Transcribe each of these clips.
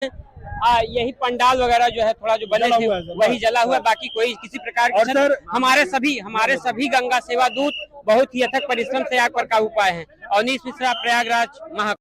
यही पंडाल वगैरह जो है थोड़ा जो बने थे वही जला हुआ है, बाकी कोई किसी प्रकार की क्षति। हमारे सभी गंगा सेवा दूत बहुत ही अथक परिश्रम से आग पर काबू पाए हैं। अवनीश मिश्रा, प्रयागराज, महा।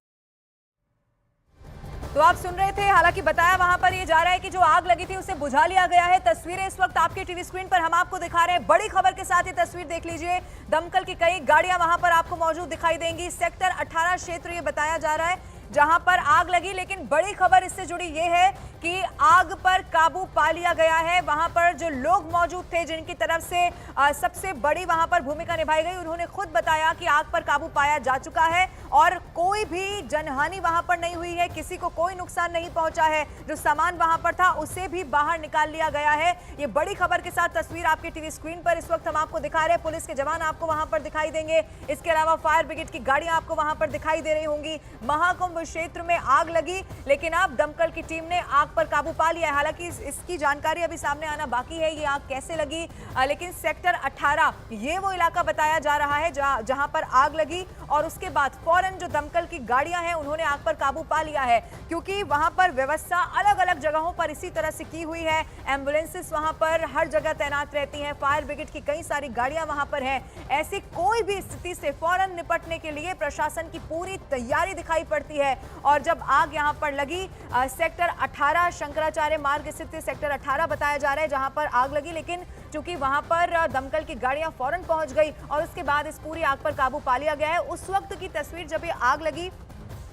तो आप सुन रहे थे, हालांकि बताया वहां पर ये जा रहा है कि जो आग लगी थी उसे बुझा लिया गया है। तस्वीरें इस वक्त आपके टीवी स्क्रीन पर हम आपको दिखा रहे हैं। बड़ी खबर के साथ ये तस्वीर देख लीजिए। दमकल की कई गाड़ियां वहां पर आपको मौजूद दिखाई देंगी। सेक्टर 18 क्षेत्र ये बताया जा रहा है जहां पर आग लगी, लेकिन बड़ी खबर इससे जुड़ी ये है कि आग पर काबू पा लिया गया है। वहां पर जो लोग मौजूद थे जिनकी तरफ से सबसे बड़ी वहां पर भूमिका निभाई गई, उन्होंने खुद बताया कि आग पर काबू पाया जा चुका है और कोई भी जनहानि वहां पर नहीं हुई है, किसी को कोई नुकसान नहीं पहुंचा है। जो सामान वहां पर था उसे भी बाहर निकाल लिया गया है। ये बड़ी खबर के साथ तस्वीर आपके टीवी स्क्रीन पर इस वक्त हम आपको दिखा रहे हैं। पुलिस के जवान आपको वहां पर दिखाई देंगे, इसके अलावा फायर ब्रिगेड की गाड़ियां आपको वहां पर दिखाई दे रही होंगी। महाकुंभ क्षेत्र में आग लगी, लेकिन अब दमकल की टीम ने आग पर काबू पा लिया है। हालांकि इसकी जानकारी अभी सामने आना बाकी है, ये आग कैसे लगी, लेकिन सेक्टर 18 ये वो इलाका बताया जा रहा है जहां पर आग लगी और उसके बाद फौरन जो दमकल की गाड़ियां हैं उन्होंने आग पर काबू पा लिया है, क्योंकि वहां पर व्यवस्था अलग अलग जगहों पर इसी तरह से की हुई है। एम्बुलेंसेस वहां पर हर जगह तैनात रहती हैं, फायर ब्रिगेड की कई सारी गाड़ियां वहां पर हैं। ऐसी कोई भी स्थिति से फौरन निपटने के लिए प्रशासन की पूरी तैयारी दिखाई पड़ती है। और जब आग यहां पर लगी, सेक्टर 18 शंकराचार्य मार्ग स्थित सेक्टर 18 बताया जा रहा है जहां पर आग लगी, लेकिन चूंकि वहां पर दमकल की गाड़ियां फौरन पहुंच गई और उसके बाद इस पूरी आग पर काबू पा लिया गया है। उस वक्त की तस्वीर जब ये आग लगी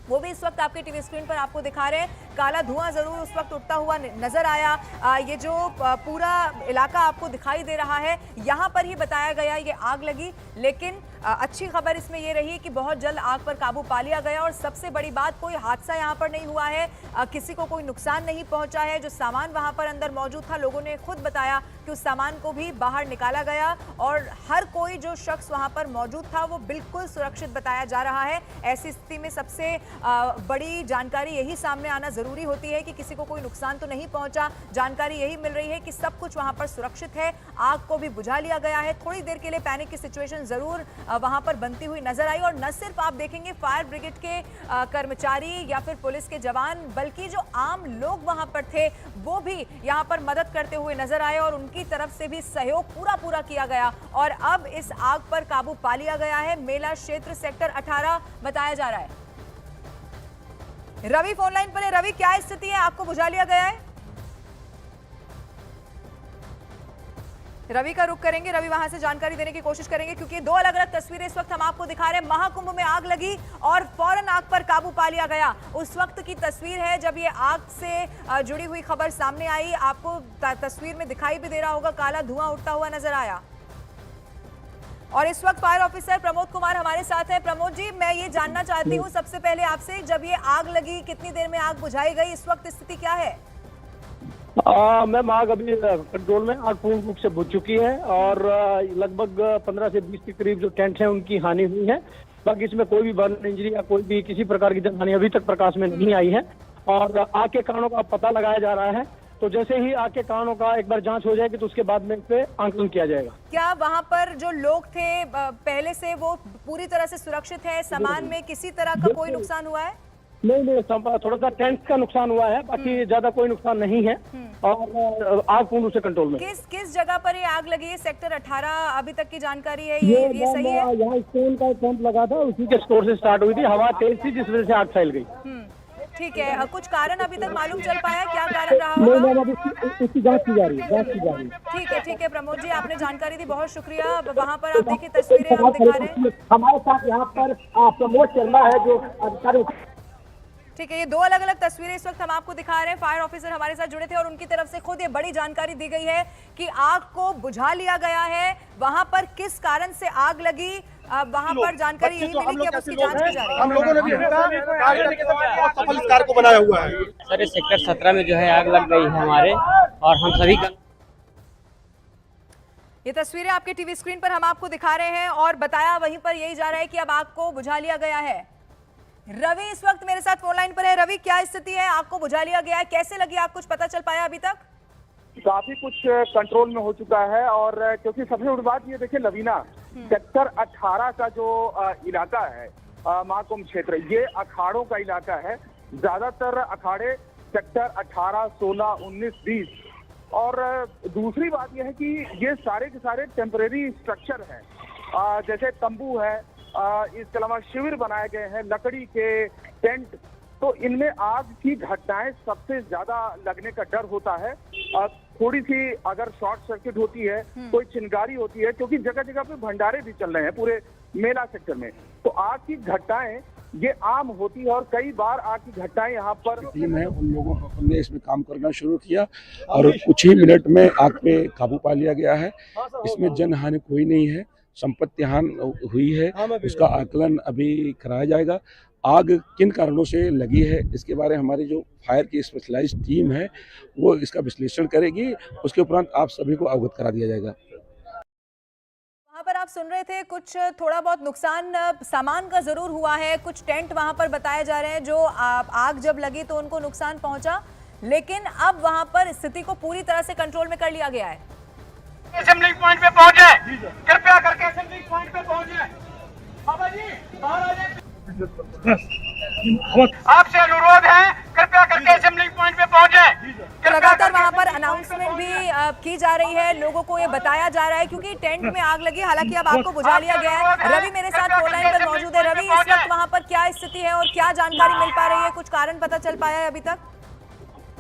वो भी इस वक्त आपके टीवी स्क्रीन पर आपको दिखा रहे हैं। काला धुआं जरूर उस वक्त उठता हुआ नजर आया। ये जो पूरा इलाका आपको दिखाई दे रहा है, यहाँ पर ही बताया गया ये आग लगी, लेकिन अच्छी खबर इसमें ये रही कि बहुत जल्द आग पर काबू पा लिया गया और सबसे बड़ी बात, कोई हादसा यहाँ पर नहीं हुआ है, किसी को कोई नुकसान नहीं पहुंचा है। जो सामान वहाँ पर अंदर मौजूद था, लोगों ने खुद बताया कि उस सामान को भी बाहर निकाला गया और हर कोई जो शख्स वहाँ पर मौजूद था वो बिल्कुल सुरक्षित बताया जा रहा है। ऐसी स्थिति में सबसे बड़ी जानकारी यही सामने आना जरूरी होती है कि किसी को कोई नुकसान तो नहीं पहुंचा। जानकारी यही मिल रही है कि सब कुछ वहां पर सुरक्षित है, आग को भी बुझा लिया गया है। थोड़ी देर के लिए पैनिक की सिचुएशन जरूर वहां पर बनती हुई नजर आई और न सिर्फ आप देखेंगे फायर ब्रिगेड के कर्मचारी या फिर पुलिस के जवान, बल्कि जो आम लोग वहां पर थे वो भी यहां पर मदद करते हुए नजर आए और उनकी तरफ से भी सहयोग पूरा किया गया और अब इस आग पर काबू पा लिया गया है। मेला क्षेत्र सेक्टर 18 बताया जा रहा है। रवि फोन लाइन पर है। रवि, क्या स्थिति है? आपको बुझा लिया गया है? रवि का रुख करेंगे, रवि वहां से जानकारी देने की कोशिश करेंगे, क्योंकि दो अलग अलग तस्वीरें इस वक्त हम आपको दिखा रहे हैं। महाकुंभ में आग लगी और फौरन आग पर काबू पा लिया गया। उस वक्त की तस्वीर है जब ये आग से जुड़ी हुई खबर सामने आई। आपको तस्वीर में दिखाई भी दे रहा होगा, काला धुआं उठता हुआ नजर आया। और इस वक्त फायर ऑफिसर प्रमोद कुमार हमारे साथ हैं। प्रमोद जी, मैं ये जानना चाहती हूँ सबसे पहले आपसे, जब ये आग लगी कितनी देर में आग बुझाई गई, इस वक्त स्थिति क्या है? मैम, आग अभी कंट्रोल में, आग पूर्ण रूप से बुझ चुकी है और लगभग 15 से 20 के करीब जो टेंट हैं उनकी हानि हुई है। बाकी इसमें कोई भी बर्न इंजरी या कोई भी किसी प्रकार की जनहानि अभी तक प्रकाश में नहीं आई है और आग के कारणों का पता लगाया जा रहा है। तो जैसे ही आग के कारणों का एक बार जांच हो जाएगी तो उसके बाद में इस पे आंकलन किया जाएगा। क्या वहां पर जो लोग थे पहले से वो पूरी तरह से सुरक्षित है? सामान में किसी तरह का कोई नुकसान हुआ है? नहीं, थोड़ा सा टेंट का नुकसान हुआ है, बाकी ज्यादा कोई नुकसान नहीं है और आग पूर्ण रूप से कंट्रोल में। किस जगह पर ये आग लगी है? सेक्टर 18 अभी तक की जानकारी है ये सही है? यहाँ स्टोन का पंप लगा था, उसी के स्टोर से स्टार्ट हुई थी, हवा तेज थी जिस वजह से आग फैल गई। ठीक है, कुछ कारण अभी तक मालूम चल पाया, क्या कारण रहा होगा? इसकी जांच की जा रही है, ठीक है प्रमोद जी, आपने जानकारी दी, बहुत शुक्रिया। वहाँ पर आप देखिए तस्वीरें हम दिखा रहे हैं। हमारे साथ यहाँ पर प्रमोद शर्मा है जो अधिकारी। ठीक है, ये दो अलग अलग तस्वीरें इस वक्त हम आपको दिखा रहे हैं। फायर ऑफिसर हमारे साथ जुड़े थे और उनकी तरफ से खुद ये बड़ी जानकारी दी गई है कि आग को बुझा लिया गया है। वहां पर किस कारण से आग लगी, वहां पर जानकारी यही मिली कि अब उसकी जांच की जा रही है। हम लोगों ने भी सफल इस कार्य को बनाया हुआ है। सर, इस सेक्टर 17 में जो है आग लग गई है हमारे, और हम सभी का ये तस्वीरें आपके टीवी स्क्रीन पर हम आपको दिखा रहे हैं और बताया वहीं पर यही जा रहा है कि अब आग को बुझा लिया गया है। रवि इस वक्त मेरे साथ फोन लाइन पर है। रवि, क्या स्थिति है? आग को बुझा लिया गया है, कैसे लगी आग, कुछ पता चल पाया अभी तक? काफी कुछ कंट्रोल में हो चुका है और क्योंकि सबसे बड़ी बात ये देखिए लवीना, सेक्टर 18 का जो इलाका है महाकुंभ क्षेत्र, ये अखाड़ों का इलाका है। ज्यादातर अखाड़े सेक्टर 18, 16, 19, 20। और दूसरी बात यह है कि ये सारे के सारे टेम्परेरी स्ट्रक्चर हैं, जैसे तंबू है, इसके अलावा शिविर बनाए गए हैं, लकड़ी के टेंट। तो इनमें आग की घटनाएं सबसे ज्यादा लगने का डर होता है। थोड़ी सी अगर शॉर्ट सर्किट होती है, कोई चिंगारी होती है, क्योंकि जगह जगह पे भंडारे भी चल रहे हैं पूरे मेला सेक्टर में, तो आग की घटनाएं ये आम होती है। और कई बार आग की घटनाएं यहाँ पर टीम है, उन लोगों ने इसमें काम करना शुरू किया और कुछ ही मिनट में आग पे काबू पा लिया गया है। इसमें जन हानि कोई नहीं है, संपत्ति हानि हुई है, उसका आकलन अभी कराया जाएगा। आग किन कारणों से लगी है इसके बारे में हमारी जो फायर की स्पेशलाइज्ड टीम है वो इसका विश्लेषण करेगी, उसके उपरांत आप सभी को अवगत करा दिया जाएगा। वहाँ पर आप सुन रहे थे कुछ थोड़ा बहुत नुकसान सामान का जरूर हुआ है, कुछ टेंट वहाँ पर बताए जा रहे हैं जो आग जब लगी तो उनको नुकसान पहुंचा, लेकिन अब वहाँ पर स्थिति को पूरी तरह से कंट्रोल में कर लिया गया है। असेंबलिंग पॉइंट पे पहुंचे, कृपया करके असेंबलिंग पॉइंट पे पहुंचे। बाबा जी बाहर आ जाए, आपसे अनुरोध है कृपया करके असेंबलिंग पॉइंट पे पहुंचे। लगातार वहां पर अनाउंसमेंट भी की जा रही है, लोगों को ये बताया जा रहा है क्योंकि टेंट में आग लगी, हालांकि अब आग को बुझा लिया गया है। रवि मेरे साथ फोन लाइन पर मौजूद है। रवि, इस वक्त वहां पर क्या स्थिति है और क्या जानकारी मिल पा रही है, कुछ कारण पता चल पाया है अभी तक?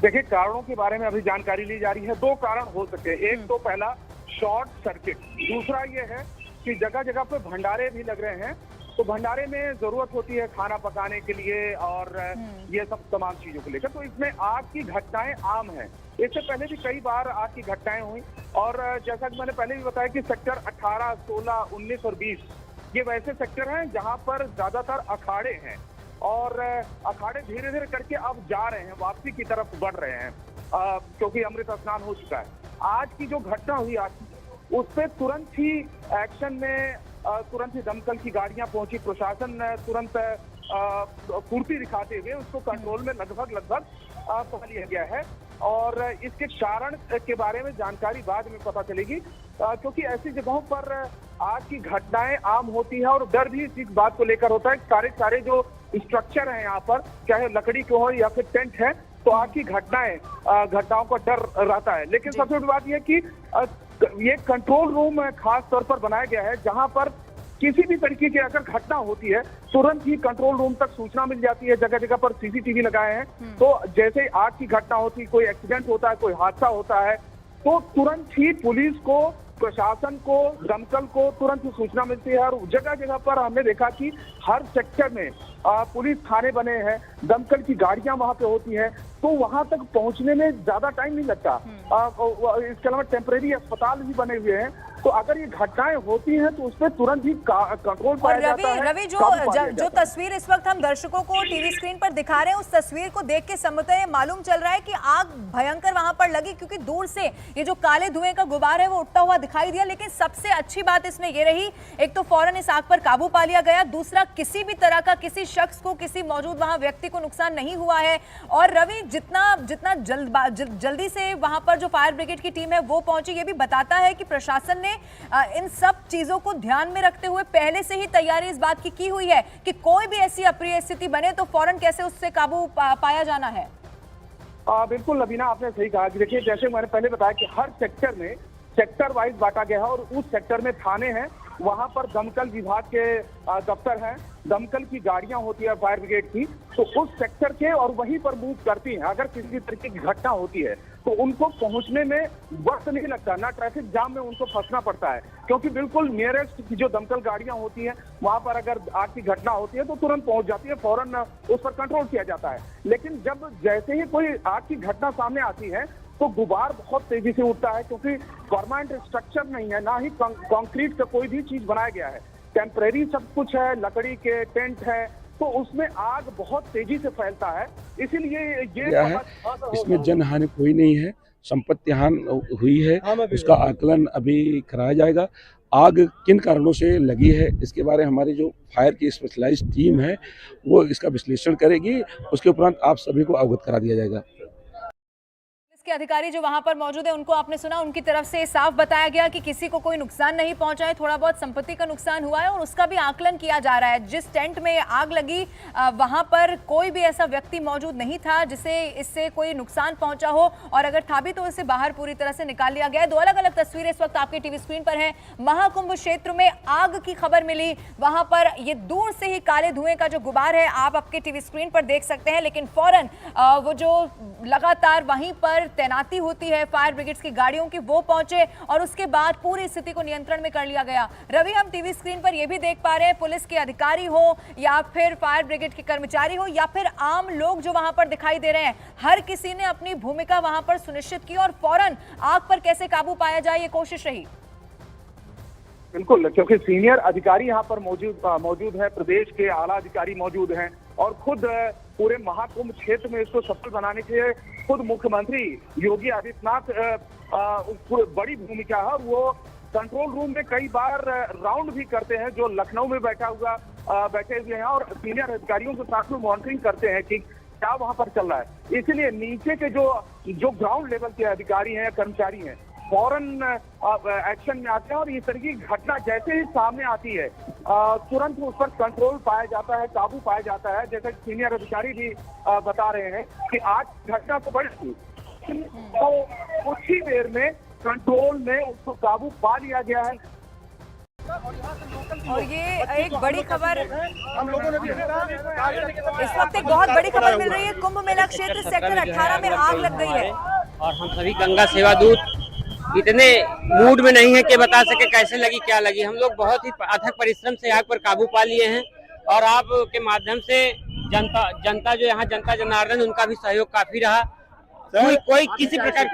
देखिए, कारणों के बारे में अभी जानकारी ली जा रही है। दो कारण हो सकते हैं, एक तो पहला शॉर्ट सर्किट, दूसरा ये है कि जगह जगह पे भंडारे भी लग रहे हैं, तो भंडारे में जरूरत होती है खाना पकाने के लिए और ये सब तमाम चीजों को लेकर, तो इसमें आग की घटनाएं आम हैं। इससे पहले भी कई बार आग की घटनाएं हुई और जैसा कि मैंने पहले भी बताया कि सेक्टर 18, 16, 19 और 20 ये वैसे सेक्टर हैं जहां पर ज्यादातर अखाड़े हैं और अखाड़े धीरे धीरे करके अब जा रहे हैं, वापसी की तरफ बढ़ रहे हैं, क्योंकि अमृत स्नान हो चुका है। आज की जो घटना हुई उस पर तुरंत ही एक्शन में तुरंत ही दमकल की गाड़ियां पहुंची, प्रशासन तुरंत फुर्ती दिखाते हुए उसको कंट्रोल में लगभग पा लिया गया है। और इसके कारण के बारे में जानकारी बाद में पता चलेगी, क्योंकि ऐसी जगहों पर आग की घटनाएं आम होती है और डर भी इस बात को लेकर होता है। सारे जो स्ट्रक्चर हैं यहाँ पर, चाहे लकड़ी के हो या फिर टेंट है, तो आग की घटनाओं का डर रहता है। लेकिन सबसे बड़ी बात यह कि ये कंट्रोल रूम खास तौर पर बनाया गया है, जहां पर किसी भी तरीके की अगर घटना होती है तुरंत ही कंट्रोल रूम तक सूचना मिल जाती है। जगह जगह पर सीसीटीवी लगाए हैं, तो जैसे आग की घटना होती है, कोई एक्सीडेंट होता है, कोई हादसा होता है, तो तुरंत ही पुलिस को, प्रशासन को, दमकल को तुरंत ही सूचना मिलती है। और जगह जगह पर हमने देखा कि हर सेक्टर में पुलिस थाने बने हैं, दमकल की गाड़ियां वहां पे होती हैं, तो वहां तक पहुंचने में ज्यादा टाइम नहीं लगता। इसके अलावा टेम्परेरी अस्पताल भी बने हुए हैं, तो अगर ये घटनाएं होती हैं तो उस पर तुरंत ही कंट्रोल पाया जाता है। रवि, जो तस्वीर इस वक्त हम दर्शकों को टीवी स्क्रीन पर दिखा रहे हैं, उस तस्वीर को देख के संभवतः मालूम चल रहा है कि आग भयंकर वहां पर लगी, क्योंकि दूर से ये जो काले धुएं का गुबार है वो उठता हुआ दिखाई दिया। लेकिन सबसे अच्छी बात इसमें ये रही, एक तो फौरन इस आग पर काबू पा लिया गया, दूसरा किसी भी तरह का किसी शख्स को, किसी मौजूद वहां व्यक्ति को नुकसान नहीं हुआ है। और रवि, जितना जल्दी से वहां पर जो फायर ब्रिगेड की टीम है वो पहुंची, ये भी बताता है कि प्रशासन ने इन सब चीजों को ध्यान में रखते हुए पहले से ही तैयारी इस बात की हुई है कि कोई भी ऐसी अप्रिय स्थिति बने तो फौरन कैसे उससे काबू पाया जाना है। बिल्कुल लवीना, आपने सही कहा कि देखिए, जैसे मैंने पहले बताया कि हर सेक्टर में सेक्टर वाइज बांटा गया है और उस सेक्टर में थाने हैं, वहां पर दमकल विभाग के दफ्तर हैं, दमकल की गाड़ियां होती है फायर ब्रिगेड की, तो उस सेक्टर के और वहीं पर मूव करती हैं। अगर किसी तरीके की घटना होती है तो उनको पहुंचने में वक्त नहीं लगता, ना ट्रैफिक जाम में उनको फंसना पड़ता है, क्योंकि बिल्कुल नियरेस्ट की जो दमकल गाड़ियां होती हैं वहां पर अगर आग की घटना होती है तो तुरंत पहुंच जाती है, फौरन उस पर कंट्रोल किया जाता है। लेकिन जब जैसे ही कोई आग की घटना सामने आती है तो गुबार बहुत तेजी से उठता है, क्योंकि परमानेंट स्ट्रक्चर नहीं है, ना ही कंक्रीट का कोई भी चीज बनाया गया है, टेम्परेरी सब कुछ है, लकड़ी के टेंट है, तो उसमें आग बहुत तेजी से फैलता है। इसीलिए ये है, इसमें जन हानि कोई नहीं है, संपत्ति हानि हुई है, उसका आकलन अभी कराया जाएगा। आग किन कारणों से लगी है इसके बारे में हमारी जो फायर की स्पेशलाइज्ड टीम है वो इसका विश्लेषण करेगी, उसके उपरांत आप सभी को अवगत करा दिया जाएगा। के अधिकारी जो वहां पर मौजूद है उनको आपने सुना, उनकी तरफ से साफ बताया गया कि किसी को कोई नुकसान नहीं पहुंचा है, थोड़ा बहुत संपत्ति का नुकसान हुआ है और उसका भी आकलन किया जा रहा है। जिस टेंट में आग लगी वहां पर कोई भी ऐसा व्यक्ति मौजूद नहीं था जिसे इससे कोई नुकसान पहुंचा हो, और अगर था भी तो इसे बाहर पूरी तरह से निकाल लिया गया है। दो अलग अलग तस्वीरें इस वक्त आपके टीवी स्क्रीन पर हैं। महाकुंभ क्षेत्र में आग की खबर मिली, वहां पर ये दूर से ही काले धुएं का जो गुबार है आप आपके टीवी स्क्रीन पर देख सकते हैं, लेकिन फौरन वो जो लगातार वहीं पर तैनाती होती है फायर ब्रिगेड की गाड़ियों की, वो पहुंचे और उसके बाद पूरी स्थिति को नियंत्रण में कर लिया गया। रवि, हम टीवी स्क्रीन पर यह भी देख पा रहे हैं पुलिस के अधिकारी हो या फिर फायर ब्रिगेड के कर्मचारी हो या फिर आम लोग जो वहां पर दिखाई दे रहे हैं, हर किसी ने अपनी भूमिका वहां पर सुनिश्चित की और फौरन आग पर कैसे काबू पाया जाए ये कोशिश रही। बिल्कुल, क्योंकि सीनियर अधिकारी यहाँ पर मौजूद है, प्रदेश के आला अधिकारी मौजूद हैं और खुद पूरे महाकुंभ क्षेत्र में इसको सफल बनाने के लिए खुद मुख्यमंत्री योगी आदित्यनाथ बड़ी भूमिका है। वो कंट्रोल रूम में कई बार राउंड भी करते हैं, जो लखनऊ में बैठे हुए हैं और सीनियर अधिकारियों के साथ में मॉनिटरिंग करते हैं कि क्या वहां पर चल रहा है। इसलिए नीचे के जो ग्राउंड लेवल के अधिकारी हैं, कर्मचारी हैं, फौरन एक्शन में आते हैं और इस तरह की घटना जैसे ही सामने आती है तुरंत उस पर कंट्रोल पाया जाता है, काबू पाया जाता है। जैसे सीनियर अधिकारी भी बता रहे हैं कि आज घटना तो बड़ी थी, तो कुछ ही देर में कंट्रोल में उसको काबू पा लिया गया है। और ये एक बड़ी खबर हम लोगों ने भी इस वक्त एक बहुत बड़ी खबर मिल रही है। कुंभ मेला क्षेत्र सेक्टर 18 में आग लग गई है और हम सभी गंगा सेवा दूत इतने मूड में नहीं है कि बता सके कैसे लगी, क्या लगी। हम लोग बहुत ही अथक परिश्रम से आग पर काबू पा लिए हैं और आप के माध्यम से जनता जो यहाँ जनता जनार्दन, उनका भी सहयोग काफी रहा। कोई किसी प्रकार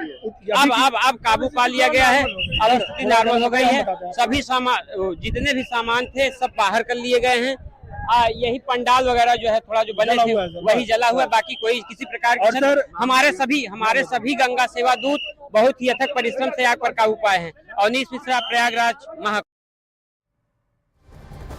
अब काबू पा लिया गया है, अब स्थिति नॉर्मल हो गई है। सभी सामान, जितने भी सामान थे सब बाहर कर लिए गए हैं। यही पंडाल वगैरह जो है थोड़ा जो बने थे वही जला हुआ है, बाकी कोई किसी प्रकार की हमारे सभी गंगा सेवा दूत बहुत ही अथक परिश्रम से आग पर काबू पाए हैं। अवनीश मिश्रा, प्रयागराज, महाकुंभ।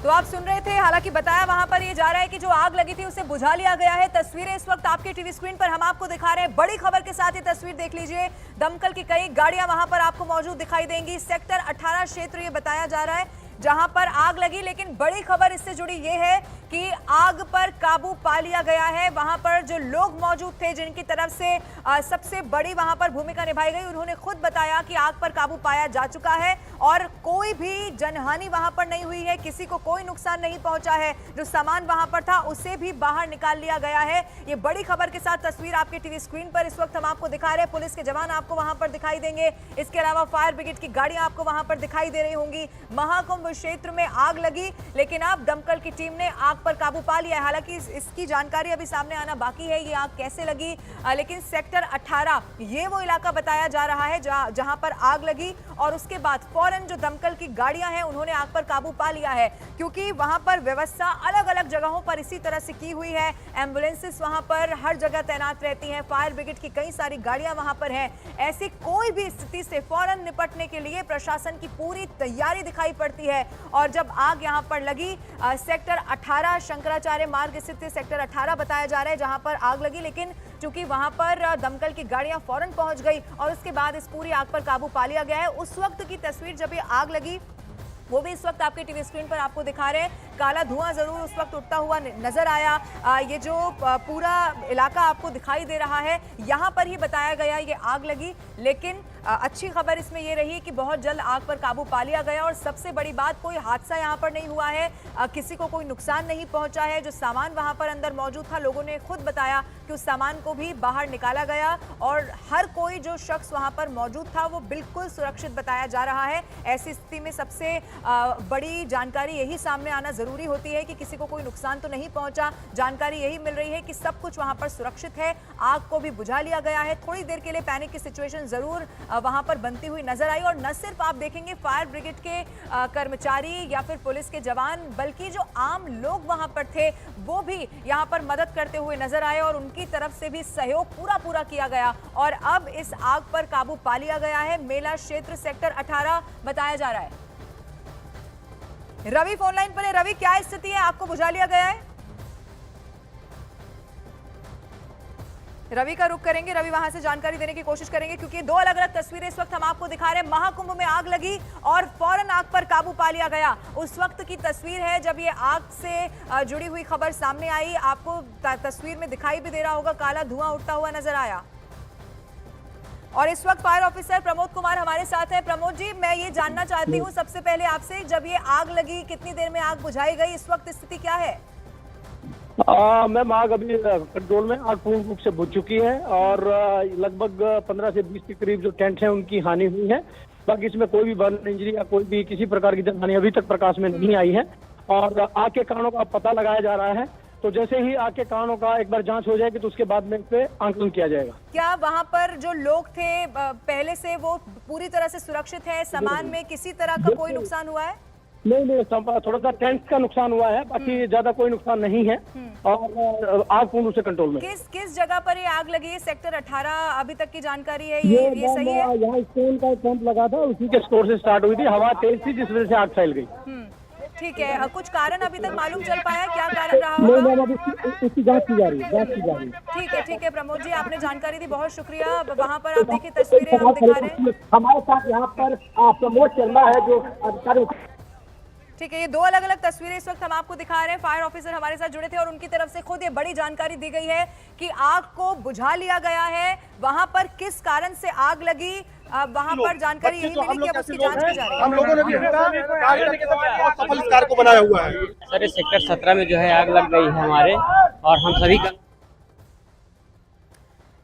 तो आप सुन रहे थे, हालांकि बताया वहां पर ये जा रहा है कि जो आग लगी थी उसे बुझा लिया गया है। तस्वीरें इस वक्त आपके टीवी स्क्रीन पर हम आपको दिखा रहे हैं। बड़ी खबर के साथ ये तस्वीर देख लीजिए, दमकल की कई गाड़ियां वहां पर आपको मौजूद दिखाई देंगी। सेक्टर 18 क्षेत्र ये बताया जा रहा है जहां पर आग लगी, लेकिन बड़ी खबर इससे जुड़ी ये है कि आग पर काबू पा लिया गया है। वहां पर जो लोग मौजूद थे जिनकी तरफ से सबसे बड़ी वहां पर भूमिका निभाई गई, उन्होंने खुद बताया कि आग पर काबू पाया जा चुका है और कोई भी जनहानि वहां पर नहीं हुई है, किसी को कोई नुकसान नहीं पहुंचा है। जो सामान वहां पर था उसे भी बाहर निकाल लिया गया है। ये बड़ी खबर के साथ तस्वीर आपके टीवी स्क्रीन पर इस वक्त हम आपको दिखा रहे हैं। पुलिस के जवान आपको वहां पर दिखाई देंगे, इसके अलावा फायर ब्रिगेड की गाड़ियां आपको वहां पर दिखाई दे रही होंगी। महाकुंभ क्षेत्र में आग लगी, लेकिन अब दमकल की टीम ने आग पर काबू पा लिया है। हालांकि इसकी जानकारी अभी सामने आना बाकी है, ये आग कैसे लगी, लेकिन सेक्टर 18 ये वो इलाका बताया जा रहा है जहां पर आग लगी और उसके बाद फौरन जो दमकल की गाड़ियां हैं उन्होंने आग पर काबू पा लिया है, क्योंकि वहां पर व्यवस्था अलग अलग जगहों पर इसी तरह से की हुई है। एम्बुलेंसेस वहां पर हर जगह तैनात रहती हैं, फायर ब्रिगेड की कई सारी गाड़ियां वहां पर हैं। ऐसी कोई भी स्थिति से फौरन निपटने के लिए प्रशासन की पूरी तैयारी दिखाई पड़ती है। और जब आग यहां पर लगी, सेक्टर 18 शंकराचार्य मार्ग स्थित सेक्टर 18 बताया जा रहा है जहां पर आग लगी, लेकिन चूंकि वहां पर दमकल की गाड़ियां फौरन पहुंच गई और उसके बाद इस पूरी आग पर काबू पा लिया गया है। उस वक्त की तस्वीर जब ये आग लगी वो भी इस वक्त आपके टीवी स्क्रीन पर आपको दिखा रहे हैं। काला धुआं जरूर उस वक्त उठता हुआ नजर आया। ये जो पूरा इलाका आपको दिखाई दे रहा है, यहाँ पर ही बताया गया ये आग लगी, लेकिन अच्छी खबर इसमें ये रही कि बहुत जल्द आग पर काबू पा लिया गया और सबसे बड़ी बात, कोई हादसा यहाँ पर नहीं हुआ है, किसी को कोई नुकसान नहीं पहुंचा है। जो सामान वहाँ पर अंदर मौजूद था, लोगों ने खुद बताया कि उस सामान को भी बाहर निकाला गया और हर कोई जो शख्स वहाँ पर मौजूद था वो बिल्कुल सुरक्षित बताया जा रहा है। ऐसी स्थिति में सबसे बड़ी जानकारी यही सामने आना जरूरी होती है कि किसी को कोई नुकसान तो नहीं पहुंचा। जानकारी यही मिल रही है कि सब कुछ वहां पर सुरक्षित है, आग को भी बुझा लिया गया है। थोड़ी देर के लिए पैनिक की सिचुएशन जरूर वहां पर बनती हुई नजर आई और न सिर्फ आप देखेंगे फायर ब्रिगेड के कर्मचारी या फिर पुलिस के जवान, बल्कि जो आम लोग वहां पर थे वो भी यहां पर मदद करते हुए नजर आए और उनकी तरफ से भी सहयोग पूरा किया गया और अब इस आग पर काबू पा लिया गया है। मेला क्षेत्र सेक्टर 18 बताया जा रहा है। रवि फोन लाइन पर है। रवि, क्या स्थिति है? आपको बुझा लिया गया है? रवि का रुख करेंगे, रवि वहां से जानकारी देने की कोशिश करेंगे, क्योंकि दो अलग अलग तस्वीरें इस वक्त हम आपको दिखा रहे हैं। महाकुंभ में आग लगी और फौरन आग पर काबू पा लिया गया। उस वक्त की तस्वीर है जब ये आग से जुड़ी हुई खबर सामने आई। आपको तस्वीर में दिखाई भी दे रहा होगा, काला धुआं उठता हुआ नजर आया। और इस वक्त फायर ऑफिसर प्रमोद कुमार हमारे साथ हैं। प्रमोद जी, मैं ये जानना चाहती हूँ सबसे पहले आपसे, जब ये आग लगी कितनी देर में आग बुझाई गई, इस वक्त स्थिति क्या है? मैम आग अभी कंट्रोल में, आग पूर्ण रूप से बुझ चुकी है और लगभग 15 से 20 के करीब जो टेंट हैं उनकी हानि हुई है। बाकी इसमें कोई भी बर्न इंजरी या कोई भी किसी प्रकार की जनहानि अभी तक प्रकाश में नहीं आई है और आग के कारणों का पता लगाया जा रहा है। तो जैसे ही आग के कारणों का एक बार जांच हो जाएगी तो उसके बाद में इस पे आंकलन किया जाएगा। क्या वहां पर जो लोग थे पहले से वो पूरी तरह से सुरक्षित है? सामान में किसी तरह का कोई नुकसान हुआ है? नहीं, थोड़ा सा टेंट का नुकसान हुआ है, बाकी ज्यादा कोई नुकसान नहीं है और आग पूर्ण रूप से कंट्रोल में। किस जगह पर ये आग लगी है? सेक्टर 18 अभी तक की जानकारी है, ये सही है? यहाँ स्टोन का कैंप लगा था, उसी के स्टोर से स्टार्ट हुई थी, हवा तेज थी जिस वजह से आग फैल गई। ठीक है, कुछ कारण अभी तक मालूम चल पाया? क्या कारण रहा होगा? इसकी जांच की जा रही है, ठीक है प्रमोद जी, आपने जानकारी दी, बहुत शुक्रिया। वहाँ पर आप देखिए तस्वीरें हम दिखा रहे हैं। हमारे साथ यहाँ पर प्रमोद शर्मा है जो अधिकारी। ठीक है, ये दो अलग अलग तस्वीरें इस वक्त हम आपको दिखा रहे हैं। फायर ऑफिसर हमारे साथ जुड़े थे और उनकी तरफ से खुद ये बड़ी जानकारी दी गई है कि आग को बुझा लिया गया है। वहां पर किस कारण से आग लगी, वहां पर जानकारी यही मिली कि अब उसकी जांच की जा रही है। हम लोगों ने भी बहुत सफल इस कार्य को बनाया हुआ है। सर, सेक्टर 17 में जो है आग लग गई है हमारे, और हम सभी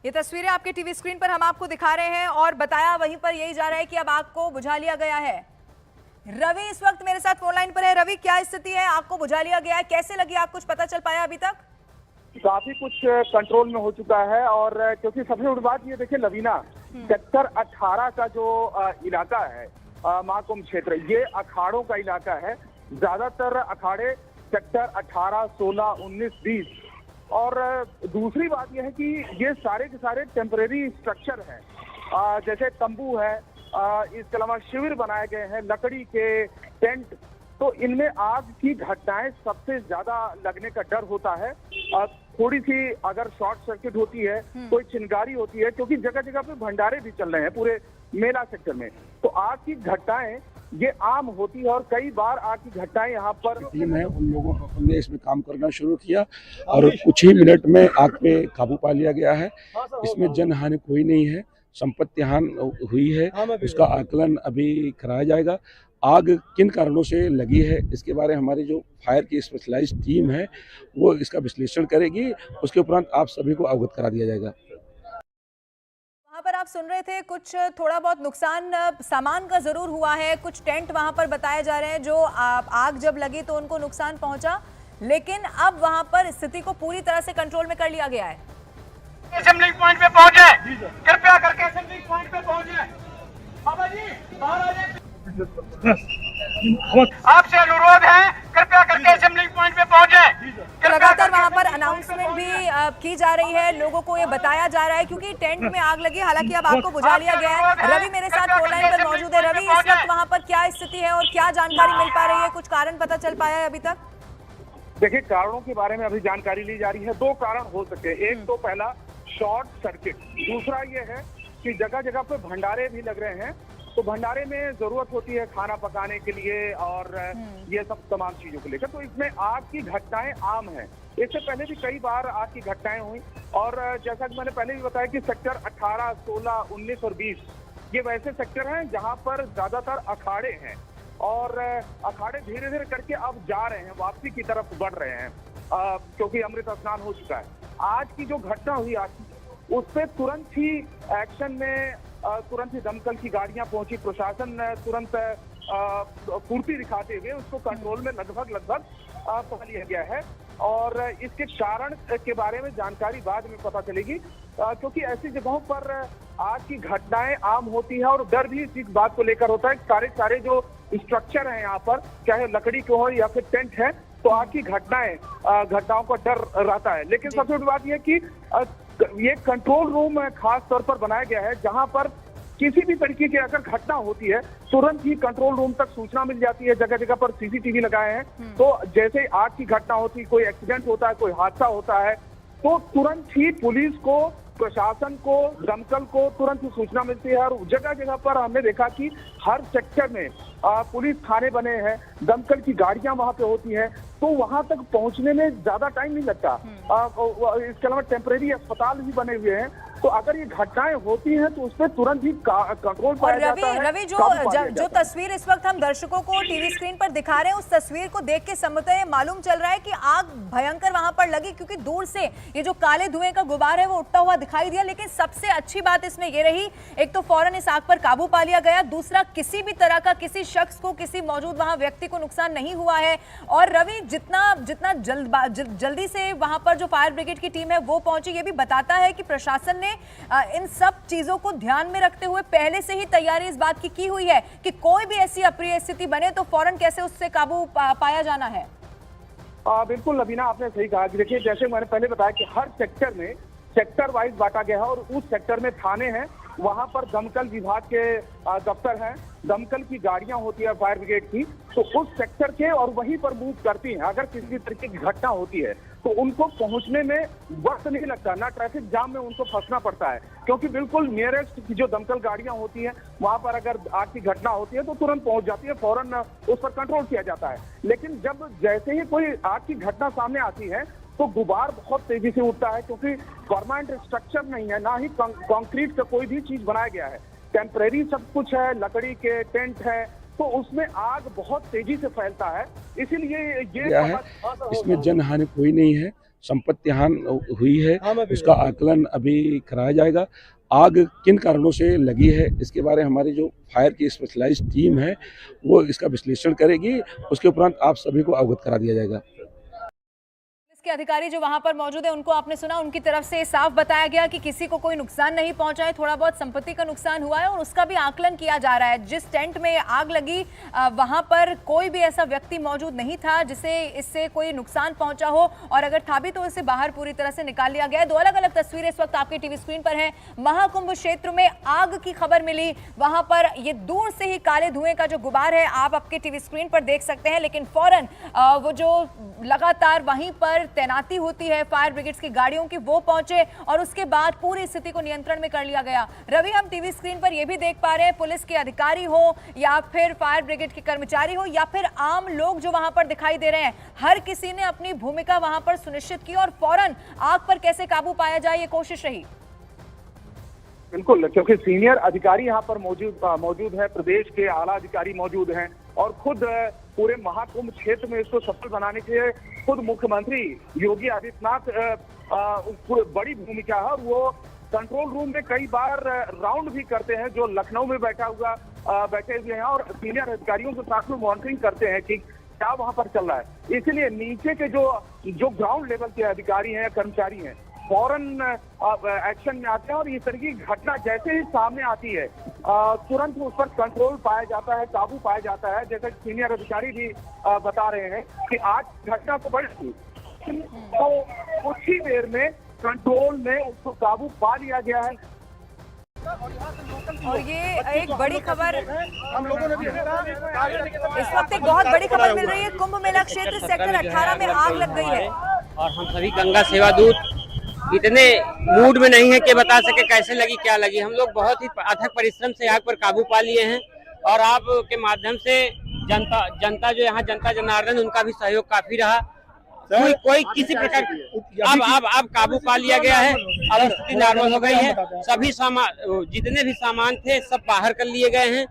ये तस्वीरें आपके टीवी स्क्रीन पर हम आपको दिखा रहे हैं और बताया वहीं पर यही जा रहा है कि अब आग को बुझा लिया गया है। रवि इस वक्त मेरे साथ फोन लाइन पर है। रवि, क्या स्थिति है? आग को बुझा लिया गया है, कैसे लगी आग, कुछ पता चल पाया अभी तक? काफी कुछ कंट्रोल में हो चुका है और क्योंकि सबसे बड़ी बात ये देखिए लवीना, सेक्टर 18 का जो इलाका है महाकुंभ क्षेत्र, ये अखाड़ों का इलाका है। ज्यादातर अखाड़े सेक्टर 18, 16, 19, 20 और दूसरी बात यह है कि ये सारे के सारे टेम्परेरी स्ट्रक्चर हैं, जैसे तंबू है, इसके अलावा शिविर बनाए गए हैं, लकड़ी के टेंट। तो इनमें आग की घटनाएं सबसे ज्यादा लगने का डर होता है। थोड़ी सी अगर शॉर्ट सर्किट होती है, कोई चिंगारी होती है, क्योंकि जगह जगह पे भंडारे भी चल रहे हैं पूरे मेला सेक्टर में, तो आग की घटनाएं ये आम होती है और कई बार आग की घटनाएं यहाँ पर टीम है, उन लोगों ने इसमें काम करना शुरू किया और कुछ ही मिनट में आग पे काबू पा लिया गया है। इसमें जनहानि कोई नहीं है, संपत्ति हानि हुई है, उसका आकलन अभी कराया जाएगा। आग किन कारणों से लगी है इसके बारे में हमारी जो फायर की स्पेशलाइज्ड टीम है वो इसका विश्लेषण करेगी, उसके उपरांत आप सभी को अवगत करा दिया जाएगा। वहाँ पर आप सुन रहे थे, कुछ थोड़ा बहुत नुकसान सामान का जरूर हुआ है, कुछ टेंट वहाँ पर बताए जा रहे हैं जो आग जब लगी तो उनको नुकसान पहुंचा, लेकिन अब वहाँ पर स्थिति को पूरी तरह से कंट्रोल में कर लिया गया है। असेंबली पॉइंट पे पहुंचे, कृपया करके असेंबली पॉइंट पे पहुंचे। बाबा जी बाहर आ जाए, आपसे अनुरोध है, कृपया करके असेंबली पॉइंट पे पहुंचे। लगातार वहां पर अनाउंसमेंट भी की जा रही है, लोगों को ये बताया जा रहा है क्योंकि टेंट में आग लगी, हालांकि अब आग को बुझा लिया गया है। रवि मेरे साथ फोन लाइन पर मौजूद है। रवि, इस वक्त वहां पर क्या स्थिति है और क्या जानकारी मिल पा रही है, कुछ कारण पता चल पाया है अभी तक? देखिए, कारणों के बारे में अभी जानकारी ली जा रही है। दो कारण हो सकते हैं, एक तो पहला शॉर्ट सर्किट, दूसरा ये है कि जगह जगह पे भंडारे भी लग रहे हैं, तो भंडारे में जरूरत होती है खाना पकाने के लिए और ये सब तमाम चीजों को लेकर, तो इसमें आग की घटनाएं आम हैं। इससे पहले भी कई बार आग की घटनाएं हुई और जैसा कि मैंने पहले भी बताया कि सेक्टर 18, 16, 19 और 20 ये वैसे सेक्टर हैं जहां पर ज्यादातर अखाड़े हैं और अखाड़े धीरे धीरे करके अब जा रहे हैं, वापसी की तरफ बढ़ रहे हैं क्योंकि अमृत स्नान हो चुका है। आज की जो घटना हुई उस पर तुरंत ही एक्शन में तुरंत ही दमकल की गाड़ियां पहुंची, प्रशासन तुरंत पूर्ति दिखाते हुए उसको कंट्रोल में लगभग पा लिया गया है और इसके कारण के बारे में जानकारी बाद में पता चलेगी क्योंकि ऐसी जगहों पर आग की घटनाएं आम होती है और डर भी इस बात को लेकर होता है। सारे जो स्ट्रक्चर हैं यहाँ पर, चाहे लकड़ी के हो या फिर टेंट है, तो आग की घटनाओं का डर रहता है। लेकिन सबसे बड़ी बात यह कि ये कंट्रोल रूम खास तौर पर बनाया गया है जहां पर किसी भी तरीके की अगर घटना होती है तुरंत ही कंट्रोल रूम तक सूचना मिल जाती है। जगह जगह पर सीसीटीवी लगाए हैं, तो जैसे आग की घटना होती है, कोई एक्सीडेंट होता है, कोई हादसा होता है, तो तुरंत ही पुलिस को प्रशासन को, दमकल को तुरंत ही सूचना मिलती है और जगह जगह पर हमने देखा कि हर सेक्टर में पुलिस थाने बने हैं, दमकल की गाड़ियां वहां पे होती हैं, तो वहां तक पहुंचने में ज्यादा टाइम नहीं लगता। इसके अलावा टेम्परेरी अस्पताल भी बने हुए हैं, तो अगर ये घटनाएं होती हैं तो उस पर तुरंत ही कंट्रोल पाया जाता है। रवि, जो तस्वीर इस वक्त हम दर्शकों को टीवी स्क्रीन पर दिखा रहे हैं, उस तस्वीर को देख के संभवतः मालूम चल रहा है कि आग भयंकर वहां पर लगी, क्योंकि दूर से ये जो काले धुएं का गुबार है वो उठता हुआ दिखाई दिया। लेकिन सबसे अच्छी बात इसमें ये रही, एक तो फौरन इस आग पर काबू पा लिया गया, दूसरा किसी भी तरह का किसी शख्स को, किसी मौजूद वहां व्यक्ति को नुकसान नहीं हुआ है। और रवि, जितना जल्दी से वहां पर जो फायर ब्रिगेड की टीम है वो पहुंची, ये भी बताता है कि प्रशासन ने इन सब चीजों को ध्यान में रखते हुए पहले से ही तैयारी इस बात की हुई है कि कोई भी ऐसी अप्रिय स्थिति बने तो फौरन कैसे उससे काबू पाया जाना है। बिल्कुल लबीना, आपने सही कहा कि देखिए, जैसे मैंने पहले बताया कि हर सेक्टर में सेक्टर वाइज बांटा गया है और उस सेक्टर में थाने हैं, वहां पर दमकल विभाग के दफ्तर हैं, दमकल की गाड़ियां होती है फायर ब्रिगेड की, तो उस सेक्टर के और वहीं पर मूव करती हैं। अगर किसी तरीके की घटना होती है तो उनको पहुंचने में वक्त नहीं लगता, ना ट्रैफिक जाम में उनको फंसना पड़ता है, क्योंकि बिल्कुल नियरेस्ट की जो दमकल गाड़ियां होती हैं वहां पर अगर आग की घटना होती है तो तुरंत पहुंच जाती है, फौरन उस पर कंट्रोल किया जाता है। लेकिन जब जैसे ही कोई आग की घटना सामने आती है तो गुबार बहुत तेजी से उठता है, क्योंकि परमानेंट स्ट्रक्चर नहीं है, ना ही कंक्रीट का कोई भी चीज बनाया गया है, टेम्परेरी सब कुछ है, लकड़ी के टेंट है, तो उसमें आग बहुत तेजी से फैलता है। इसीलिए ये इसमें जनहानि कोई नहीं है, संपत्ति हानि हुई है, उसका आकलन अभी कराया जाएगा। आग किन कारणों से लगी है इसके बारे में हमारी जो फायर की स्पेशलाइज्ड टीम है वो इसका विश्लेषण करेगी, उसके उपरांत आप सभी को अवगत करा दिया जाएगा। के अधिकारी जो वहां पर मौजूद है उनको आपने सुना, उनकी तरफ से साफ बताया गया कि किसी को कोई नुकसान नहीं पहुंचा है, थोड़ा बहुत संपत्ति का नुकसान हुआ है और उसका भी आकलन किया जा रहा है। जिस टेंट में आग लगी वहां पर कोई भी ऐसा व्यक्ति मौजूद नहीं था जिसे इससे कोई नुकसान पहुंचा हो, और अगर था भी तो इसे बाहर पूरी तरह से निकाल लिया गया है। दो अलग अलग तस्वीरें इस वक्त आपके टीवी स्क्रीन पर है। महाकुंभ क्षेत्र में आग की खबर मिली, वहां पर ये दूर से ही काले धुएं का जो गुबार है आप आपके टीवी स्क्रीन पर देख सकते हैं, लेकिन फौरन वो जो लगातार वहीं पर तैनाती होती है फायर ब्रिगेड्स की गाड़ियों की, वो पहुंचे और उसके बाद पूरी स्थिति को नियंत्रण में कर लिया गया। रवि, हम टीवी स्क्रीन पर यह भी देख पा रहे हैं, पुलिस के अधिकारी हो या फिर फायर ब्रिगेड के कर्मचारी हो या फिर आम लोग जो वहां पर दिखाई दे रहे हैं, हर किसी ने अपनी भूमिका वहां पर सुनिश्चित की और फौरन आग पर कैसे काबू पाया जाए ये कोशिश रही। बिल्कुल, क्योंकि सीनियर अधिकारी यहाँ पर मौजूद है, प्रदेश के आला अधिकारी मौजूद हैं और खुद पूरे महाकुंभ क्षेत्र में इसको सफल बनाने के लिए खुद मुख्यमंत्री योगी आदित्यनाथ बड़ी भूमिका है और वो कंट्रोल रूम में कई बार राउंड भी करते हैं, जो लखनऊ में बैठे हुए हैं और सीनियर अधिकारियों के साथ में मॉनिटरिंग करते हैं कि क्या वहां पर चल रहा है। इसीलिए नीचे के जो ग्राउंड लेवल के अधिकारी हैं या कर्मचारी हैं फौरन एक्शन में आते हैं और इस तरह की घटना जैसे ही सामने आती है तुरंत उस पर कंट्रोल पाया जाता है, काबू पाया जाता है। जैसे सीनियर अधिकारी भी बता रहे हैं कि आज घटना तो बड़ी थी, तो कुछ ही देर में कंट्रोल में उसको काबू पा लिया गया है। और ये एक बड़ी खबर, हम लोगों ने भी इस वक्त एक बहुत बड़ी खबर मिल रही है। कुंभ मेला क्षेत्र सेक्टर 18 में आग लग गई है और हम सभी गंगा सेवा दूत इतने मूड में नहीं है कि बता सके कैसे लगी, क्या लगी। हम लोग बहुत ही अथक परिश्रम से आग पर काबू पा लिए हैं और आप के माध्यम से जनता जो यहाँ जनता जनार्दन उनका भी सहयोग काफी रहा। कोई किसी प्रकार अब काबू पा लिया गया है, अब स्थिति नॉर्मल हो गई है। सभी सामान जितने भी सामान थे सब बाहर कर लिए गए हैं।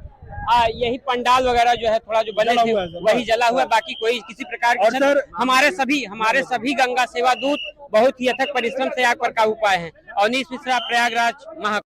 यही पंडाल वगैरह जो है थोड़ा जो बने थे वही जला हुआ है, बाकी कोई किसी प्रकार की हमारे सभी गंगा सेवा दूत बहुत ही अथक परिश्रम से आग पर काबू पाए हैं। अवनीश मिश्रा, प्रयागराज, महाकुंभ।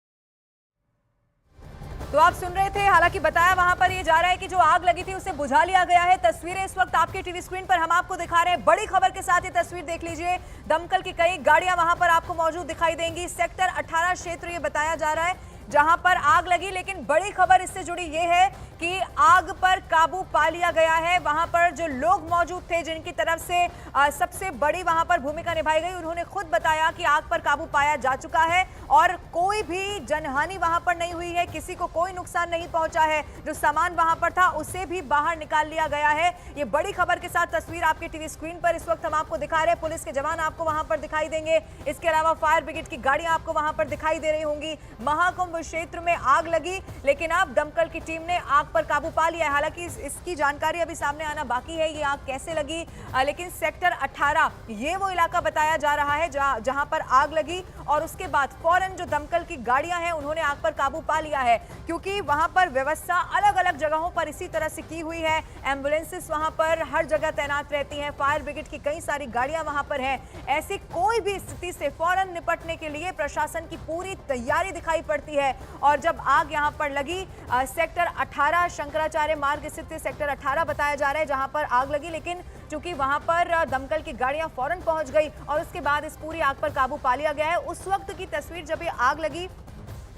तो आप सुन रहे थे, हालांकि बताया वहां पर ये जा रहा है कि जो आग लगी थी उसे बुझा लिया गया है। तस्वीरें इस वक्त आपके टीवी स्क्रीन पर हम आपको दिखा रहे हैं। बड़ी खबर के साथ ये तस्वीर देख लीजिए, दमकल की कई गाड़ियां वहां पर आपको मौजूद दिखाई देंगी। सेक्टर 18 क्षेत्र ये बताया जा रहा है जहां पर आग लगी। लेकिन बड़ी खबर इससे जुड़ी ये है कि आग पर काबू पा लिया गया है। वहां पर जो लोग मौजूद थे जिनकी तरफ से सबसे बड़ी वहां पर भूमिका निभाई गई, उन्होंने खुद बताया कि आग पर काबू पाया जा चुका है और कोई भी जनहानि वहां पर नहीं हुई है, किसी को कोई नुकसान नहीं पहुंचा है। जो सामान वहां पर था उसे भी बाहर निकाल लिया गया है। ये बड़ी खबर के साथ तस्वीर आपके टीवी स्क्रीन पर इस वक्त हम आपको दिखा रहे हैं। पुलिस के जवान आपको वहां पर दिखाई देंगे, इसके अलावा फायर ब्रिगेड की गाड़ियां आपको वहां पर दिखाई दे रही होंगी। महाकुंभ क्षेत्र में आग लगी, लेकिन अब दमकल की टीम ने आग पर काबू पा लिया है। हालांकि इसकी जानकारी अभी सामने आना बाकी है, ये आग कैसे लगी, लेकिन सेक्टर 18 ये वो इलाका बताया जा रहा है जहां पर आग लगी और उसके बाद फौरन जो दमकल की गाड़ियां हैं उन्होंने आग पर काबू पा लिया है, क्योंकि वहां पर व्यवस्था अलग अलग जगहों पर इसी तरह से की हुई है। एम्बुलेंसेस वहां पर हर जगह तैनात रहती हैं, फायर ब्रिगेड की कई सारी गाड़ियां वहां पर हैं। ऐसी कोई भी स्थिति से फौरन निपटने के लिए प्रशासन की पूरी तैयारी दिखाई पड़ती है। और जब आग यहां पर लगी, सेक्टर 18 शंकराचार्य मार्ग स्थित सेक्टर 18 बताया जा रहा है जहां पर आग लगी, लेकिन चूंकि वहां पर दमकल की गाड़ियां फौरन पहुंच गई और उसके बाद इस पूरी आग पर काबू पा लिया गया है। उस वक्त की तस्वीर जब ये आग लगी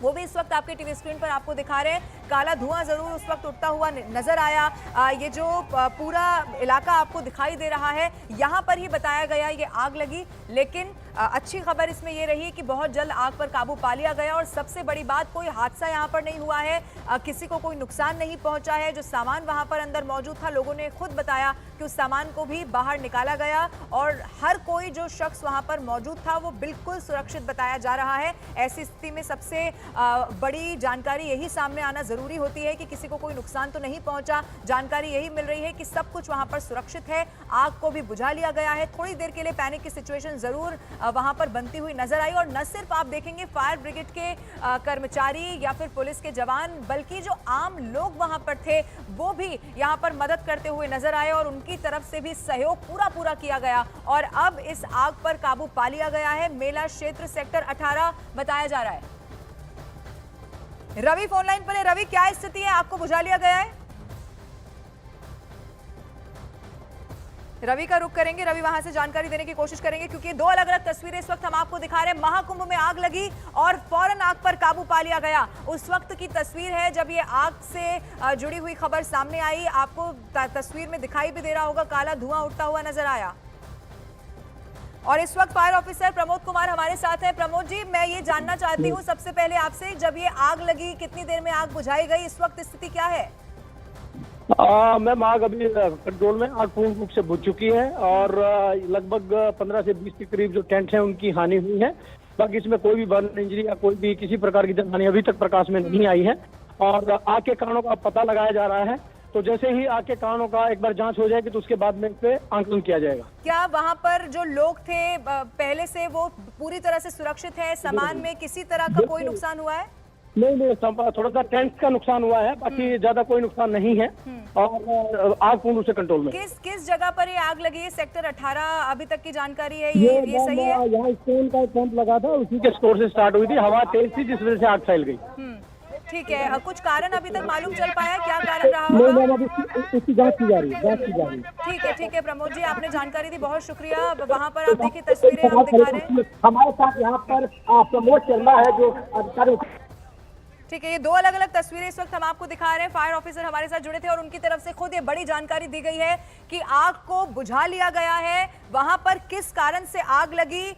वो भी इस वक्त आपके टीवी स्क्रीन पर आपको दिखा रहे हैं। काला धुआं जरूर उस वक्त उठता हुआ नजर आया। ये जो पूरा इलाका आपको दिखाई दे रहा है, यहाँ पर ही बताया गया ये आग लगी, लेकिन अच्छी खबर इसमें ये रही कि बहुत जल्द आग पर काबू पा लिया गया और सबसे बड़ी बात, कोई हादसा यहाँ पर नहीं हुआ है, किसी को कोई नुकसान नहीं पहुंचा है। जो सामान वहाँ पर अंदर मौजूद था, लोगों ने खुद बताया कि उस सामान को भी बाहर निकाला गया और हर कोई जो शख्स वहाँ पर मौजूद था वो बिल्कुल सुरक्षित बताया जा रहा है। ऐसी स्थिति में सबसे बड़ी जानकारी यही सामने आना जरूरी होती है कि किसी को कोई नुकसान तो नहीं पहुंचा। जानकारी यही मिल रही है कि सब कुछ वहां पर सुरक्षित है, आग को भी बुझा लिया गया है। थोड़ी देर के लिए पैनिक की सिचुएशन जरूर वहां पर बनती हुई नजर आई और न सिर्फ आप देखेंगे फायर ब्रिगेड के कर्मचारी या फिर पुलिस के जवान, बल्कि जो आम लोग वहां पर थे वो भी यहां पर मदद करते हुए नजर आए और उनकी तरफ से भी सहयोग पूरा किया गया और अब इस आग पर काबू पा लिया गया है। मेला क्षेत्र सेक्टर 18 बताया जा रहा है। रवि फोन लाइन पर है। रवि, क्या स्थिति है? आपको बुझा लिया गया है? रवि का रुख करेंगे, रवि वहां से जानकारी देने की कोशिश करेंगे, क्योंकि दो अलग अलग तस्वीरें इस वक्त हम आपको दिखा रहे हैं। महाकुंभ में आग लगी और फौरन आग पर काबू पा लिया गया। उस वक्त की तस्वीर है जब ये आग से जुड़ी हुई खबर सामने आई। आपको तस्वीर में दिखाई भी दे रहा होगा, काला धुआं उठता हुआ नजर आया। और इस वक्त फायर ऑफिसर प्रमोद कुमार हमारे साथ हैं। प्रमोद जी, मैं ये जानना चाहती हूँ सबसे पहले आपसे, जब ये आग लगी कितनी देर में आग बुझाई गई, इस वक्त स्थिति क्या है? मैम, आग अभी कंट्रोल में, आग पूर्ण रूप से बुझ चुकी है और लगभग 15 से 20 के करीब जो टेंट हैं उनकी हानि हुई है। बाकी इसमें कोई भी बर्न इंजरी या कोई भी किसी प्रकार की जनहानि अभी तक प्रकाश में नहीं आई है और आग के कारणों का पता लगाया जा रहा है। तो जैसे ही आग के कारणों का एक बार जांच हो जाएगी तो उसके बाद में इस पे आंकलन किया जाएगा। क्या वहां पर जो लोग थे पहले से वो पूरी तरह से सुरक्षित है? सामान में किसी तरह का कोई नुकसान हुआ है? नहीं, थोड़ा सा टेंट का नुकसान हुआ है, बाकी ज्यादा कोई नुकसान नहीं है और आग पूर्ण रूप से कंट्रोल में। किस जगह पर ये आग लगी है? सेक्टर 18 अभी तक की जानकारी है ये सही है? यहाँ स्टोन का पंप लगा था, उसी के स्टोर से स्टार्ट हुई थी, हवा तेज थी जिस वजह से आग फैल गई। ठीक है, कुछ कारण अभी तक मालूम चल पाया, क्या कारण रहा होगा? इसकी जांच की जा रही है। ठीक है प्रमोद जी, आपने जानकारी दी, बहुत शुक्रिया। वहाँ पर आप देखिए तस्वीरें हम दिखा रहे हैं। हमारे साथ यहाँ पर प्रमोद शर्मा है जो अधिकारी। ठीक है, ये दो अलग अलग तस्वीरें इस वक्त हम आपको दिखा रहे हैं। फायर ऑफिसर हमारे साथ जुड़े थे और उनकी तरफ से खुद ये बड़ी जानकारी दी गई है कि आग को बुझा लिया गया है। वहां पर किस कारण से आग लगी,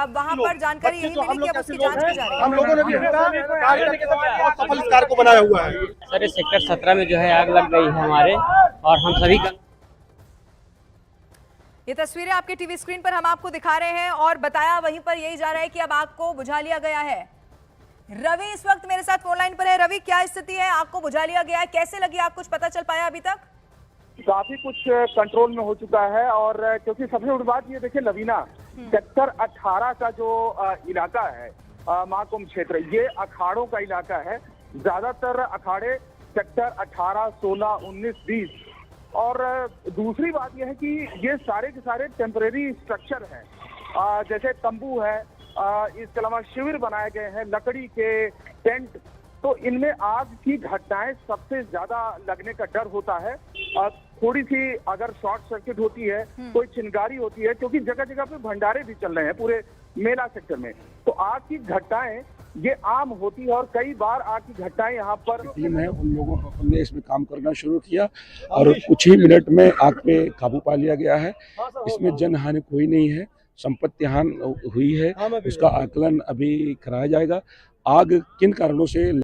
वहां पर जानकारी यही मिली कि अब उसकी जांच की जा रही है। हम लोगों ने भी बहुत सफल इस कार को बनाया हुआ है। सर, सेक्टर 17 में जो है आग लग गई है हमारे, और हम सभी ये तस्वीरें आपके टीवी स्क्रीन पर हम आपको दिखा रहे हैं और बताया वहीं पर यही जा रहा है कि अब आग को बुझा लिया गया है। रवि इस वक्त मेरे साथ फोन लाइन पर है। रवि, क्या स्थिति है? आग को बुझा लिया गया है, कैसे लगी आग, कुछ पता चल पाया अभी तक? काफी कुछ कंट्रोल में हो चुका है और क्योंकि सबसे बड़ी बात ये देखिए लवीना, सेक्टर 18 का जो इलाका है महाकुंभ क्षेत्र, ये अखाड़ों का इलाका है। ज्यादातर अखाड़े सेक्टर 18, 16, 19, 20 और दूसरी बात यह है कि ये सारे के सारे टेम्परेरी स्ट्रक्चर हैं, जैसे तंबू है, इसके अलावा शिविर बनाए गए हैं, लकड़ी के टेंट। तो इनमें आग की घटनाएं सबसे ज्यादा लगने का डर होता है। थोड़ी सी अगर शॉर्ट सर्किट होती है, कोई चिंगारी होती है, क्योंकि जगह जगह पे भंडारे भी चल रहे हैं पूरे मेला सेक्टर में, तो आग की घटनाएं ये आम होती है और कई बार आग की घटनाएं यहाँ पर टीम है, उन लोगों ने इसमें काम करना शुरू किया और कुछ ही मिनट में आग पे काबू पा लिया गया है। इसमें जन हानि कोई नहीं है, संपत्ति हानि हुई है, उसका आकलन अभी कराया जाएगा। आग किन कारणों से